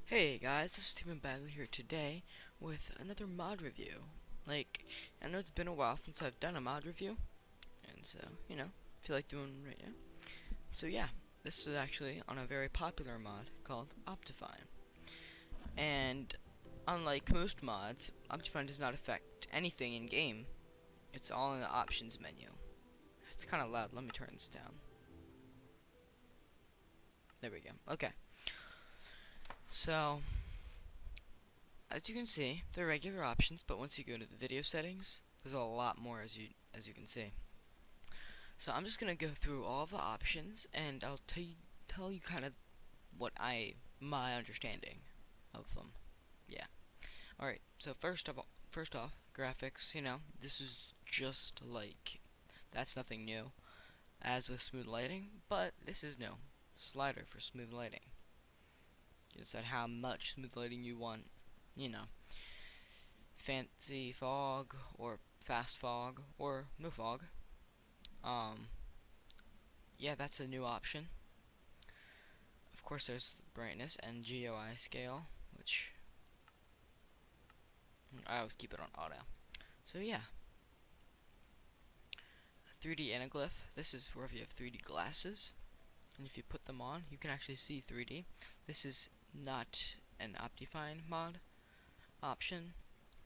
Hey guys, this is TboneBagley here today with another mod review. I know it's been a while since I've done a mod review, and so, feel like doing right now. So yeah, this is actually on a very popular mod called Optifine. And unlike most mods, Optifine does not affect anything in game. It's all in the options menu. It's kind of loud, let me turn this down. There we go. Okay. So, as you can see, they're regular options, but once you go to the video settings, there's a lot more as you can see. So I'm just gonna go through all the options, and I'll tell you kind of my understanding of them. Yeah. All right. So first off, graphics. This is just like that's nothing new, as with smooth lighting, but this is new. Slider for smooth lighting. You decide how much smooth lighting you want. You know, fancy fog or fast fog or no fog. Um, yeah, that's a new option. Of course, there's brightness and GUI scale, which I always keep it on auto. So yeah, 3D anaglyph. This is for if you have 3D glasses, and if you put them on, you can actually see 3D. This is not an Optifine mod option.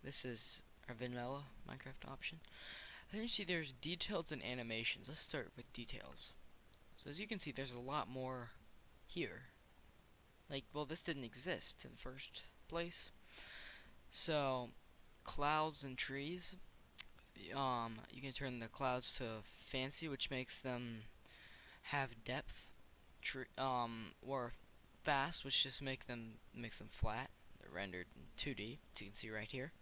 This is a vanilla Minecraft option. Then you see there's details and animations. Let's start with details. So as you can see, there's a lot more here. Well, this didn't exist in the first place. So, clouds and trees. You can turn the clouds to fancy, which makes them have depth. Or fast, which just makes them flat. They're rendered in 2D, as you can see right here.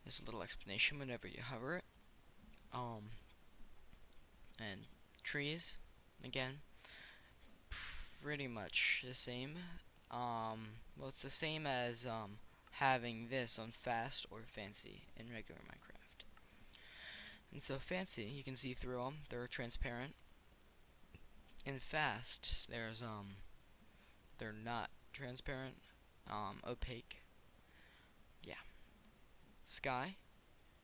There's a little explanation whenever you hover it. And trees, again, pretty much the same. Well, it's the same as having this on fast or fancy in regular Minecraft. And so fancy, you can see through them. They're transparent. In fast, they're not transparent, opaque. Yeah. Sky.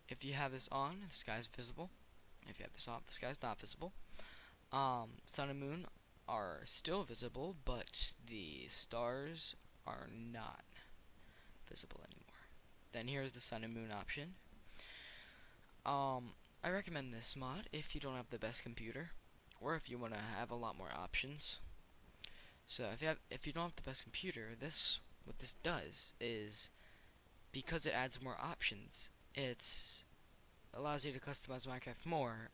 If you have this on, the sky's visible. If you have this off, the sky's not visible. Sun and moon are still visible, but the stars are not visible anymore. Then here's the sun and moon option. I recommend this mod if you don't have the best computer, or if you want to have a lot more options. So if you don't have the best computer, what this does is, because it adds more options, it allows you to customize Minecraft more,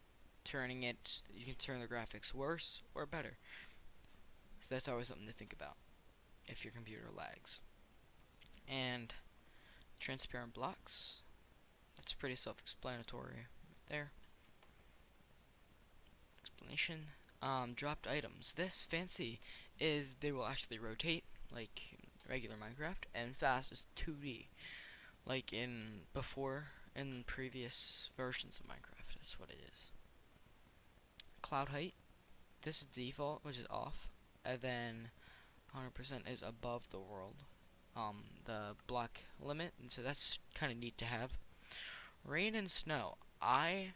you can turn the graphics worse or better. So that's always something to think about if your computer lags. And transparent blocks, that's pretty self-explanatory right there. Explanation. Dropped items. This fancy is they will actually rotate like regular Minecraft, and fast is 2D, like in previous versions of Minecraft. That's what it is. Cloud height. This is default, which is off, and then 100% is above the world, the block limit, and so that's kind of neat to have. Rain and snow. I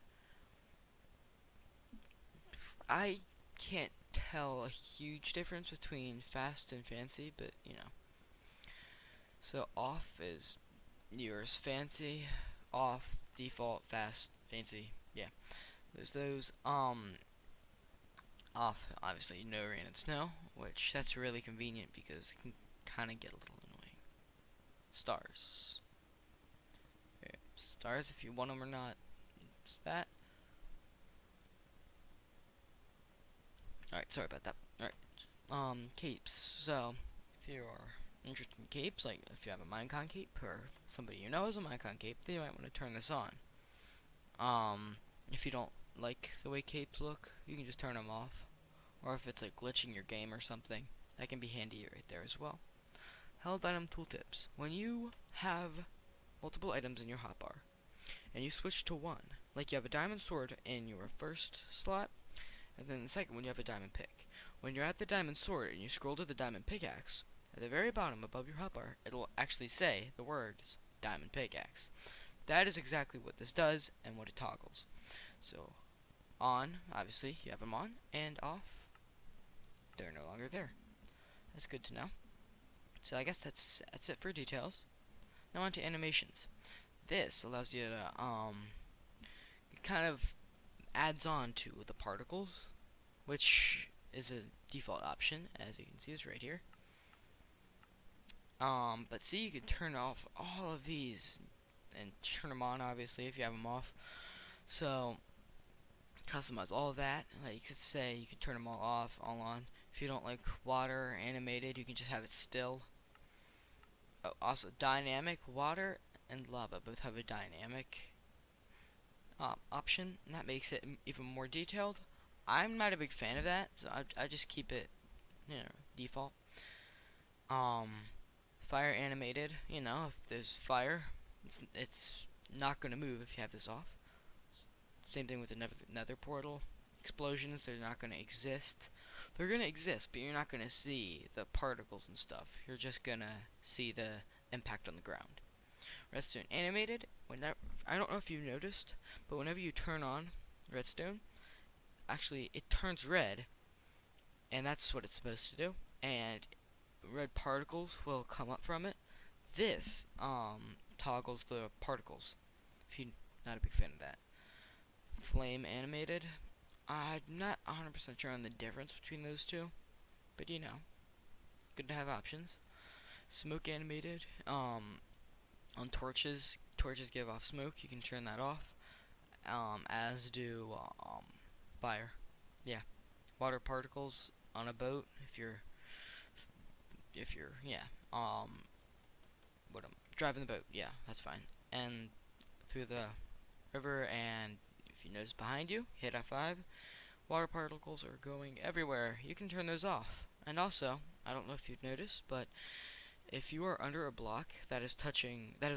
can't tell a huge difference between fast and fancy, but So off is yours fancy, off default fast fancy. Yeah, there's those. Off obviously no rain and snow, which that's really convenient because it can kind of get a little annoying. Stars. Okay, stars if you want them or not. It's that. Alright, sorry about that. Alright. Capes. So, if you are interested in capes, like if you have a Minecon cape, or somebody you know has a Minecon cape, they might want to turn this on. If you don't like the way capes look, you can just turn them off. Or if it's like glitching your game or something, that can be handy right there as well. Held item tooltips. When you have multiple items in your hotbar, and you switch to one, like you have a diamond sword in your first slot, and then the second one you have a diamond pick. When you're at the diamond sword and you scroll to the diamond pickaxe, at the very bottom above your hotbar, it'll actually say the words diamond pickaxe. That is exactly what this does and what it toggles. So on, obviously you have them on, and off, they're no longer there. That's good to know. So I guess that's it for details. Now on to animations. This allows you to it kind of adds on to the particles, which is a default option, as you can see is right here. But see, you can turn off all of these and turn them on, obviously, if you have them off. So customize all of that. Like you could say, you can turn them all off, all on. If you don't like water animated, you can just have it still. Oh, also, dynamic water and lava both have a dynamic option, and that makes it even more detailed. I'm not a big fan of that, so I just keep it, default. Um, Fire animated, if there's fire, it's not gonna move if you have this off. Same thing with the nether portal. Explosions, they're not gonna exist. They're gonna exist, but you're not gonna see the particles and stuff. You're just gonna see the impact on the ground. Redstone animated, I don't know if you've noticed, but whenever you turn on redstone, actually it turns red, and that's what it's supposed to do, and red particles will come up from it. This toggles the particles, if you're not a big fan of that. Flame animated, I'm not 100% sure on the difference between those two, but good to have options. Smoke animated, on torches give off smoke, you can turn that off, as do fire. Yeah, water particles on a boat, if you're driving the boat, yeah, that's fine. And through the river, and if you notice behind you, hit F5, water particles are going everywhere. You can turn those off. And also, I don't know if you've noticed, but if you are under a block that is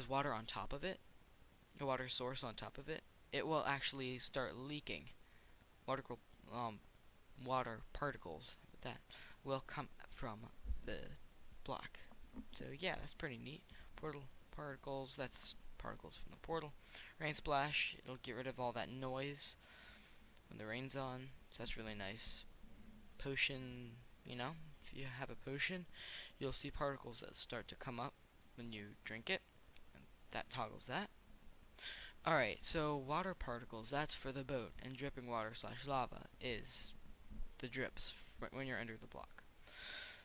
water on top of it, a water source on top of it, it will actually start leaking. Water particles that will come from the block. So yeah, that's pretty neat. Portal particles, that's particles from the portal. Rain splash, it'll get rid of all that noise when the rain's on, so that's really nice. Potion, if you have a potion, you'll see particles that start to come up when you drink it, and that toggles that. Alright, so water particles, that's for the boat, and dripping water / lava is the drips when you're under the block.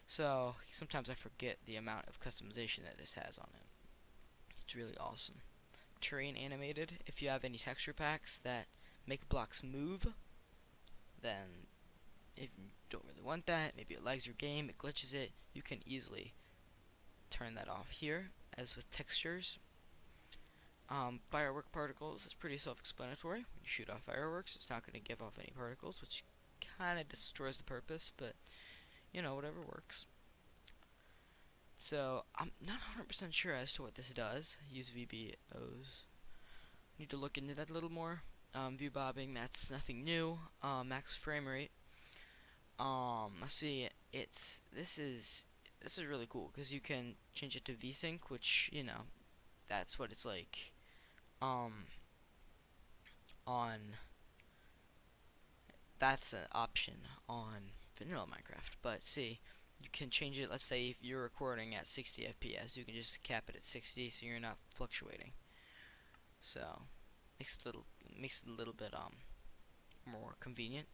So sometimes I forget the amount of customization that this has on it. It's really awesome. Terrain animated, if you have any texture packs that make blocks move, then if you don't really want that, maybe it lags your game, it glitches it, you can easily turn that off here. As with textures, firework particles is pretty self-explanatory. When you shoot off fireworks, it's not going to give off any particles, which kind of destroys the purpose, but whatever works. So I'm not 100% sure as to what this does. Use VBOs. Need to look into that a little more. View bobbing, that's nothing new. Max frame rate. Let's see. This is really cool because you can change it to VSync, which that's what it's like. On that's an option on vanilla Minecraft, but see, you can change it. Let's say if you're recording at 60 FPS, you can just cap it at 60, so you're not fluctuating. So makes it a little bit more convenient.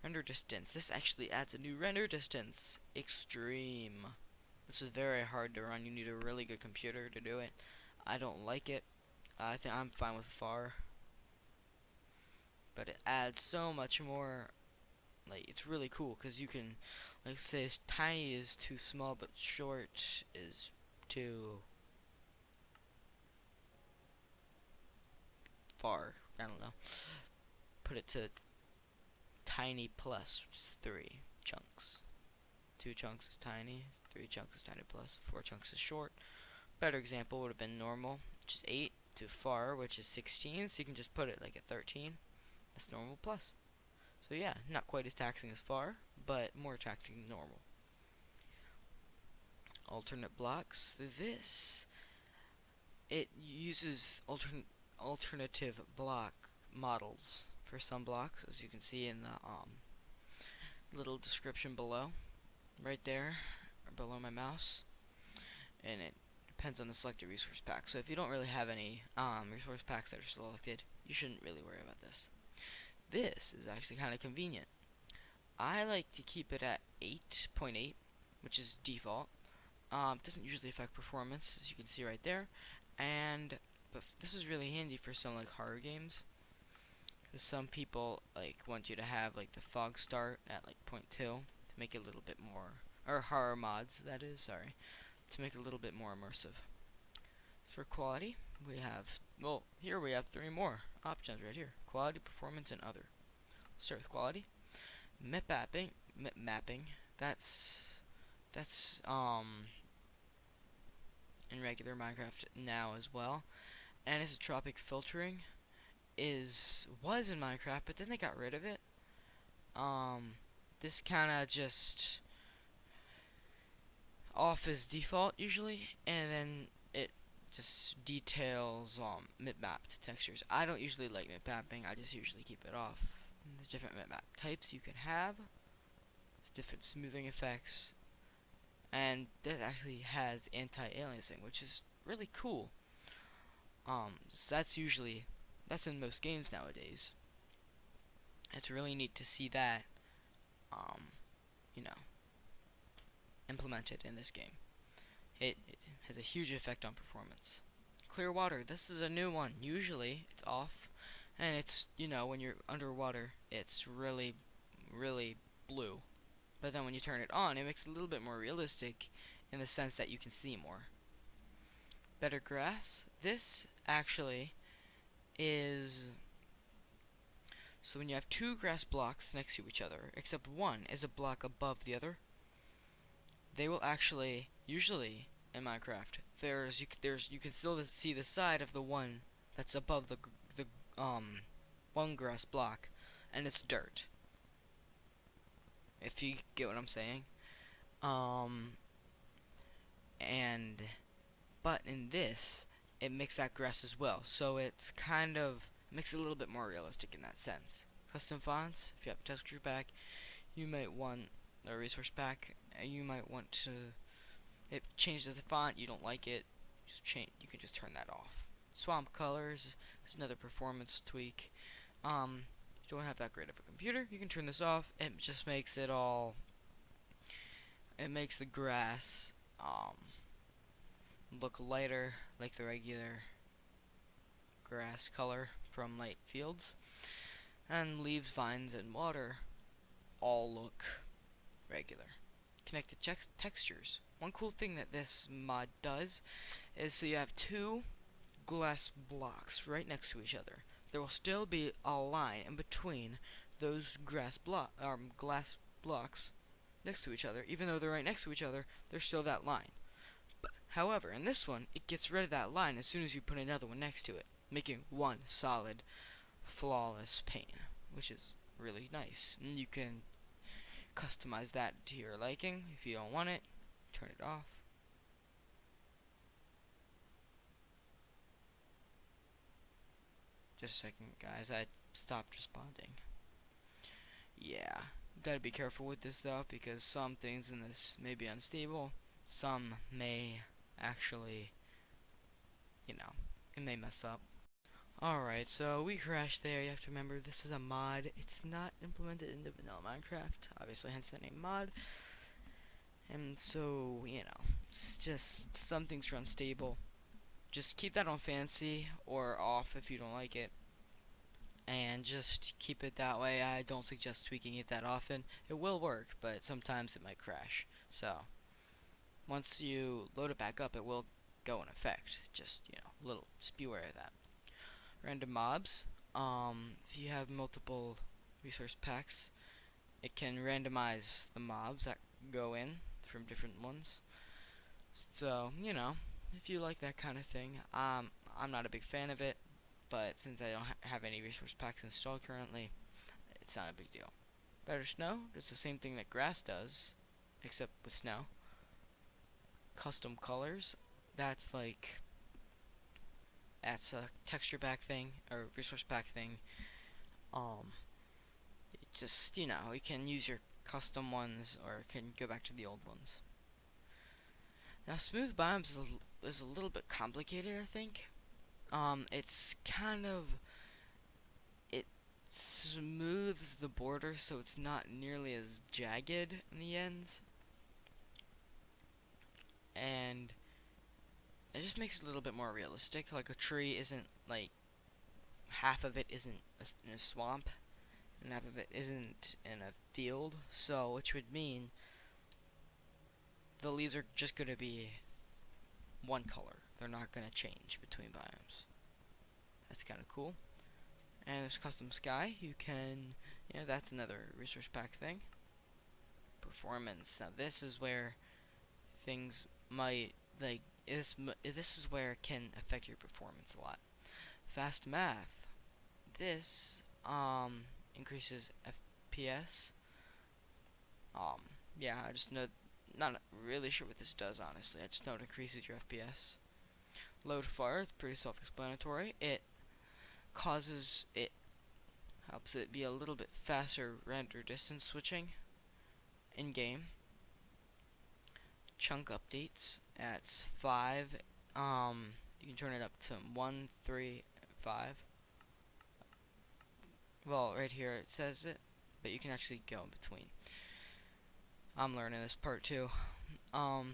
Render distance. This actually adds a new render distance. Extreme. This is very hard to run. You need a really good computer to do it. I don't like it. I think I'm fine with far, but it adds so much more. Like, it's really cool because you can, like, say tiny is too small, but short is too far. I don't know. Put it to tiny plus, which is 3 chunks. 2 chunks is tiny, 3 chunks is tiny plus, 4 chunks is short. Better example would have been normal, which is 8, to far, which is 16, so you can just put it like a 13. That's normal plus. So yeah, not quite as taxing as far, but more taxing than normal. alternate blocks. This, it uses alternative block models for some blocks, as you can see in the little description below, right there, or below my mouse. And it depends on the selected resource pack. So if you don't really have any resource packs that are selected, you shouldn't really worry about this. This is actually kind of convenient. I like to keep it at 8.8, which is default. It doesn't usually affect performance, as you can see right there. But this is really handy for some like horror games, because some people like want you to have like the fog start at like 0.2 to make it a little bit more, or horror mods that is, sorry, to make it a little bit more immersive. For quality, we have, well, here we have 3 more options right here: quality, performance, and other. Start with quality. Mip mapping. That's in regular Minecraft now as well. Anisotropic filtering was in Minecraft, but then they got rid of it. This kind of just off as default usually, and then it just details mip-mapped textures. I don't usually like mip-mapping. I just usually keep it off. And there's different mip-map types you can have. There's different smoothing effects, and this actually has anti-aliasing, which is really cool. So that's in most games nowadays. It's really neat to see that, um, you know, implemented in this game. It has a huge effect on performance. Clear water. This is a new one. Usually it's off, and it's, when you're underwater, it's really, really blue. But then when you turn it on, it makes it a little bit more realistic in the sense that you can see more. Better grass. This actually is, so when you have 2 grass blocks next to each other, except one is a block above the other, they will actually, usually in Minecraft, you can still see the side of the one that's above the one grass block, and it's dirt. If you get what I'm saying. And but in this, it makes that grass as well, so it's kind of makes it a little bit more realistic in that sense. Custom fonts. If you have a texture pack, you might want a resource pack. You might want to, it changes the font. You don't like it, just change. You can just turn that off. Swamp colors is another performance tweak. If you don't have that great of a computer, you can turn this off. It just makes it all. It makes the grass look lighter, like the regular grass color from light fields, and leaves, vines, and water all look regular. Connected textures. One cool thing that this mod does is, so you have 2 glass blocks right next to each other. There will still be a line in between those glass blocks next to each other. Even though they're right next to each other, there's still that line. However, in this one, it gets rid of that line as soon as you put another one next to it, making one solid, flawless pane, which is really nice. And you can customize that to your liking. If you don't want it, turn it off. Just a second, guys. I stopped responding. Yeah, gotta be careful with this though, because some things in this may be unstable. Some may actually, it may mess up. Alright, so we crashed there. You have to remember, this is a mod. It's not implemented into vanilla Minecraft, obviously, hence the name mod. And so, it's just some things are unstable. Just keep that on fancy or off if you don't like it, and just keep it that way. I don't suggest tweaking it that often. It will work, but sometimes it might crash. So once you load it back up, it will go in effect. Just just be aware of that. Random mobs. If you have multiple resource packs, it can randomize the mobs that go in from different ones. So if you like that kind of thing, I'm not a big fan of it, but since I don't have any resource packs installed currently, it's not a big deal. Better snow. It's the same thing that grass does, except with snow. custom colors. That's like that's a texture pack thing or resource pack thing. Um, just you can use your custom ones or can go back to the old ones. Now, smooth biomes is a little bit complicated, I think. It's kind of it smooths the border so it's not nearly as jagged in the ends, and it just makes it a little bit more realistic. Like a tree isn't like half of it isn't in a swamp and half of it isn't in a field, so which would mean the leaves are just going to be one color. They're not going to change between biomes. That's kind of cool. And there's custom sky. You can, that's another resource pack thing. Performance. Now this is where things might like this is where it can affect your performance a lot. Fast math. This increases FPS. Um yeah, I just know not really sure what this does honestly. I just know it increases your FPS. Load fire, it's pretty self-explanatory. It helps it be a little bit faster render distance switching in game. Chunk updates, that's 5. You can turn it up to 1, 3, 5. Well, right here it says it, but you can actually go in between. I'm learning this part too. It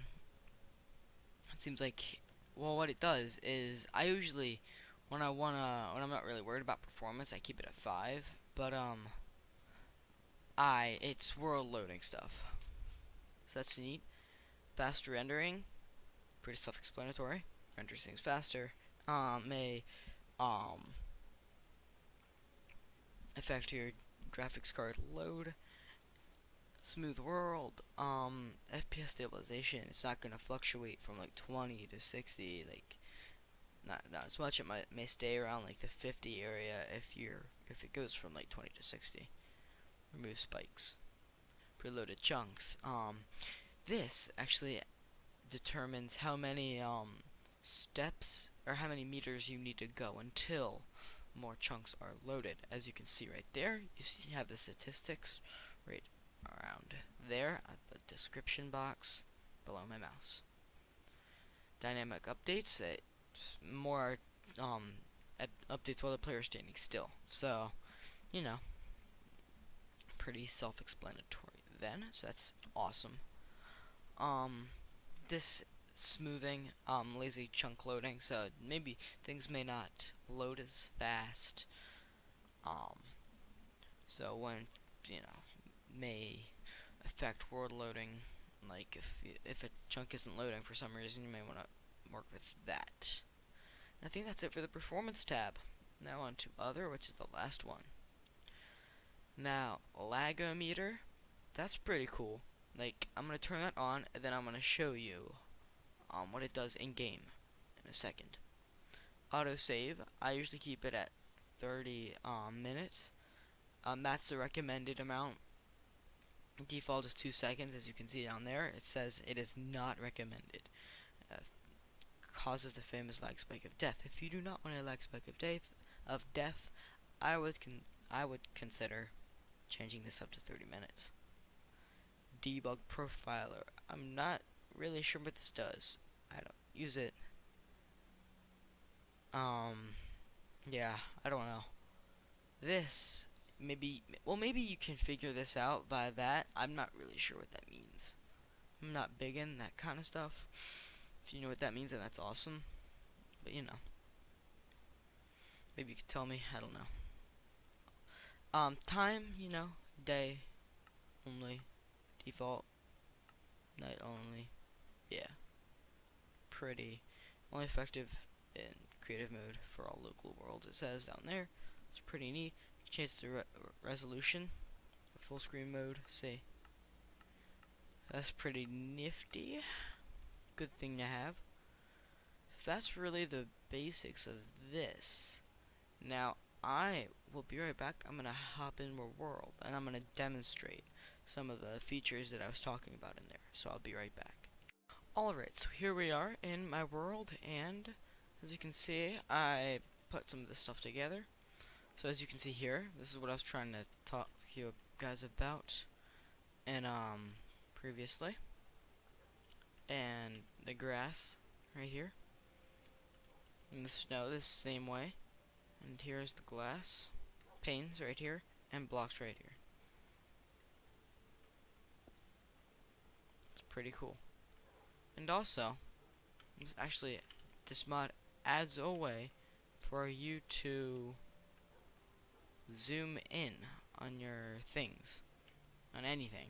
seems like, well, what it does is I usually when I'm not really worried about performance, I keep it at 5. But it's world loading stuff, so that's neat. Fast rendering, pretty self-explanatory. Render things faster. May affect your graphics card load. Smooth world. FPS stabilization. It's not gonna fluctuate from like 20 to 60. Like not as much. It may stay around like the 50 area if it goes from like 20 to 60. Remove spikes. Preloaded chunks. This actually determines how many steps or how many meters you need to go until more chunks are loaded. As you can see right there, you have the statistics right around there at the description box below my mouse. Dynamic updates, more updates while the player is standing still. So, you know, pretty self-explanatory then. So that's awesome. This smoothing, lazy chunk loading, so maybe things may not load as fast. So when may affect world loading. Like if a chunk isn't loading for some reason, you may want to work with that. I think that's it for the performance tab. Now on to other, which is the last one. Now lagometer, that's pretty cool. Like I'm gonna turn that on, and then I'm gonna show you what it does in game in a second. Autosave, I usually keep it at 30 minutes. That's the recommended amount. Default is 2 seconds, as you can see down there. It says it is not recommended. Causes the famous lag spike of death. If you do not want a lag spike of death, I would consider changing this up to 30 minutes. Debug profiler. I'm not really sure what this does. I don't use it. Yeah, I don't know. This maybe you can figure this out by that. I'm not really sure what that means. I'm not big in that kind of stuff. If you know what that means, then that's awesome. But maybe you could tell me. I don't know. Time, day only, default, night only. Yeah, pretty only effective in creative mode for all local worlds. It says down there. It's pretty neat. Change the resolution, full screen mode. See, that's pretty nifty. Good thing to have. So that's really the basics of this. Now I will be right back. I'm gonna hop in more world and I'm gonna demonstrate some of the features that I was talking about in there. So I'll be right back. Alright, so here we are in my world, and as you can see, I put some of this stuff together. So as you can see here, this is what I was trying to talk to you guys about and previously. And the grass right here. And the snow this same way. And here's the glass panes right here and blocks right here. It's pretty cool. And also, this mod adds a way for you to zoom in on your things, on anything.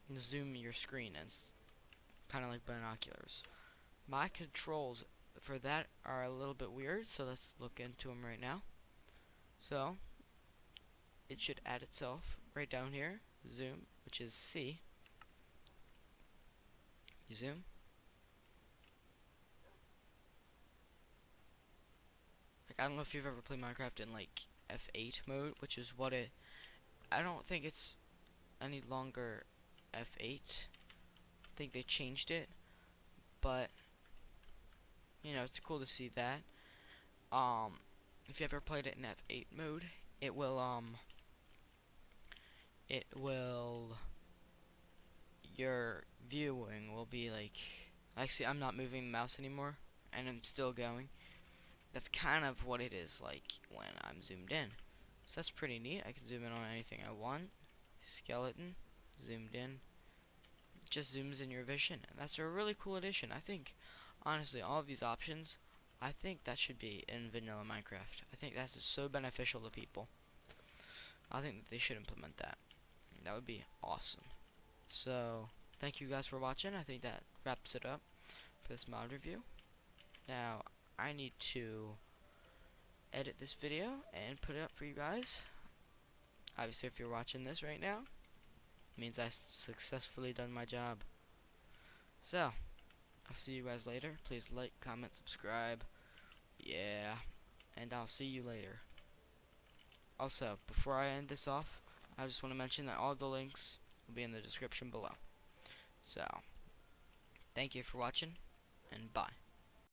And zoom your screen, and it's kind of like binoculars. My controls for that are a little bit weird, so let's look into them right now. So it should add itself right down here, zoom, which is C. You zoom. Like, I don't know if you've ever played Minecraft in like F8 mode, which is what it. I don't think it's any longer F8. I think they changed it, but you know, it's cool to see that. If you ever played it in F8 mode, it will your viewing will be like, actually I'm not moving the mouse anymore and I'm still going. That's kind of what it is like when I'm zoomed in. So that's pretty neat. I can zoom in on anything I want. Skeleton, zoomed in. It just zooms in your vision, and that's a really cool addition. I think, honestly, all of these options, I think that should be in vanilla Minecraft. I think that's so beneficial to people. I think that they should implement that. That would be awesome. So, thank you guys for watching. I think that wraps it up for this mod review. Now, I need to edit this video and put it up for you guys. Obviously, if you're watching this right now, it means I successfully done my job. So, I'll see you guys later. Please like, comment, subscribe. Yeah, and I'll see you later. Also, before I end this off, I just want to mention that all the links will be in the description below. So, thank you for watching, and bye.